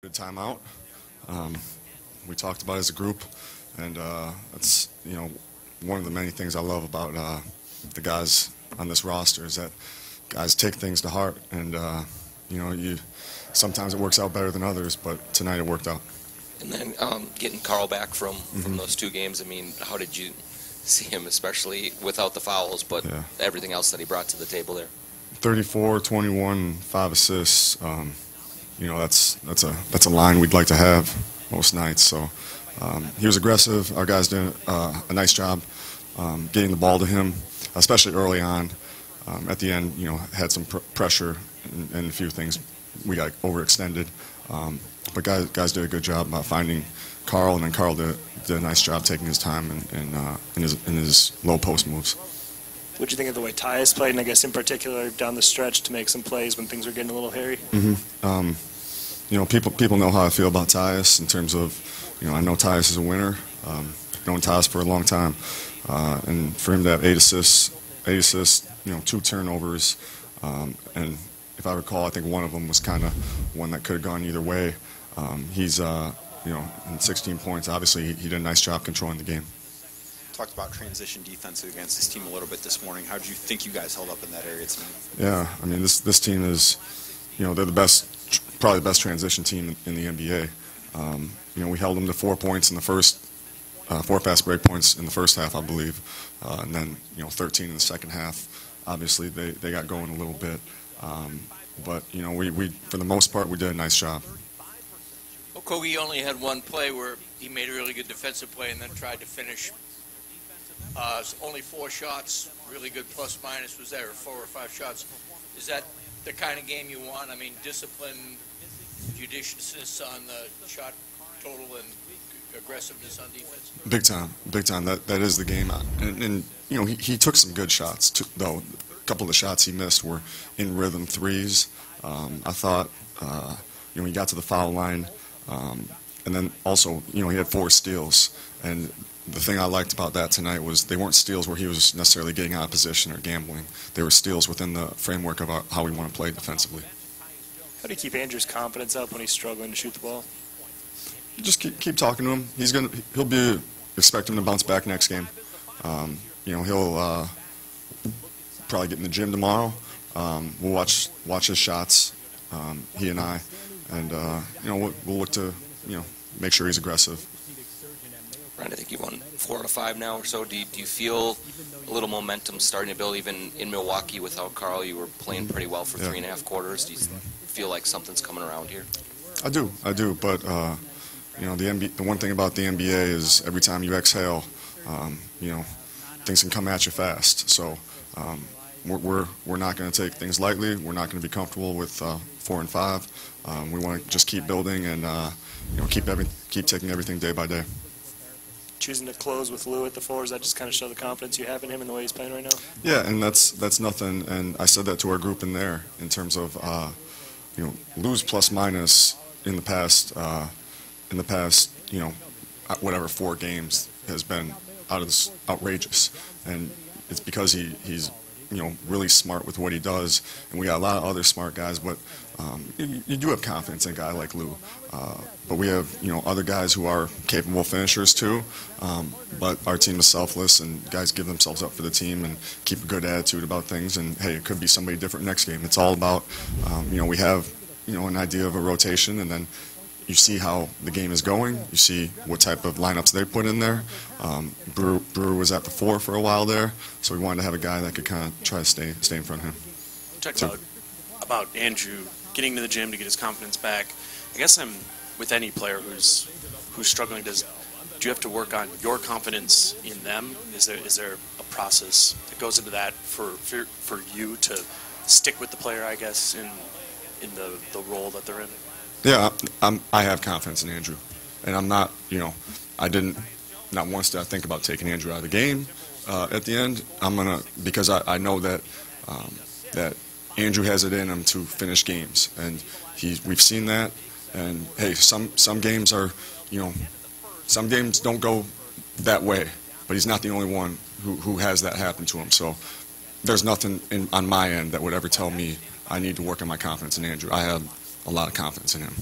Good timeout. We talked about it as a group, and that's one of the many things I love about the guys on this roster is that guys take things to heart, and you sometimes it works out better than others, but tonight it worked out. And then getting Carl back from those two games, I mean, how did you see him, especially without the fouls, but everything else that he brought to the table there? 34, 21, 5 assists. That's a line we'd like to have most nights. So he was aggressive. Our guys did a nice job getting the ball to him, especially early on. At the end, had some pressure and a few things. We got overextended. But guys did a good job finding Carl, and then Carl did a nice job taking his time in his low post moves. What do you think of the way Tyus played, and I guess in particular down the stretch to make some plays when things were getting a little hairy? People know how I feel about Tyus in terms of, I know Tyus is a winner. I've known Tyus for a long time, and for him to have 8 assists, 2 turnovers, and if I recall, I think one of them was kind of one that could have gone either way. He's, in 16 points. Obviously, he did a nice job controlling the game. Talked about transition defense against this team a little bit this morning. How do you think you guys held up in that area tonight? Yeah, I mean, this team is, they're the best, probably the best transition team in the NBA. We held them to 4 points in the first, 4 fast break points in the first half, I believe, and then 13 in the second half. Obviously, they got going a little bit, but we for the most part we did a nice job. Well, Kogi only had one play where he made a really good defensive play and then tried to finish. Only 4 shots, really good plus minus was there, 4 or 5 shots. Is that the kind of game you want? I mean, discipline, judiciousness on the shot total, and aggressiveness on defense? Big time. That is the game. And he took some good shots, too, though. A couple of the shots he missed were in rhythm threes. I thought, he got to the foul line, and then also, he had 4 steals. And the thing I liked about that tonight was they weren't steals where he was necessarily getting out of position or gambling. They were steals within the framework of how we want to play defensively. How do you keep Andrew's confidence up when he's struggling to shoot the ball? Just keep talking to him. Expect him to bounce back next game. He'll probably get in the gym tomorrow. We'll watch his shots, he and I, and we'll look to make sure he's aggressive. Ryan, I think you won 4 out of 5 now or so. Do you feel a little momentum starting to build even in Milwaukee without Carl? You were playing pretty well for 3.5 quarters. Do you feel like something's coming around here? I do. But the one thing about the NBA is every time you exhale, things can come at you fast. So we're not going to take things lightly. We're not going to be comfortable with 4 and 5. We want to just keep building and keep taking everything day by day. Choosing to close with Lou at the 4, does that just kind of show the confidence you have in him and the way he's playing right now? Yeah, and that's nothing. And I said that to our group in there in terms of Lou's plus minus in the past whatever 4 games has been outrageous, and it's because he's really smart with what he does, and we got a lot of other smart guys, but you do have confidence in a guy like Lou. But we have other guys who are capable finishers too. But our team is selfless, and guys give themselves up for the team and keep a good attitude about things. And hey, it could be somebody different next game. It's all about we have an idea of a rotation, and then you see how the game is going. You see what type of lineups they put in there. Brewer was at the 4 for a while there, so we wanted to have a guy that could kind of try to stay in front of him. Talk about Andrew getting to the gym to get his confidence back. I guess with any player who's struggling, do you have to work on your confidence in them? Is there a process that goes into that for you to stick with the player, I guess, in the role that they're in? Yeah, I have confidence in Andrew, and I'm not, not once did I think about taking Andrew out of the game at the end. Because I know that that Andrew has it in him to finish games, and we've seen that. And hey, some games are, some games don't go that way, but he's not the only one who has that happen to him. So there's nothing on my end that would ever tell me I need to work on my confidence in Andrew. I have a lot of confidence in him.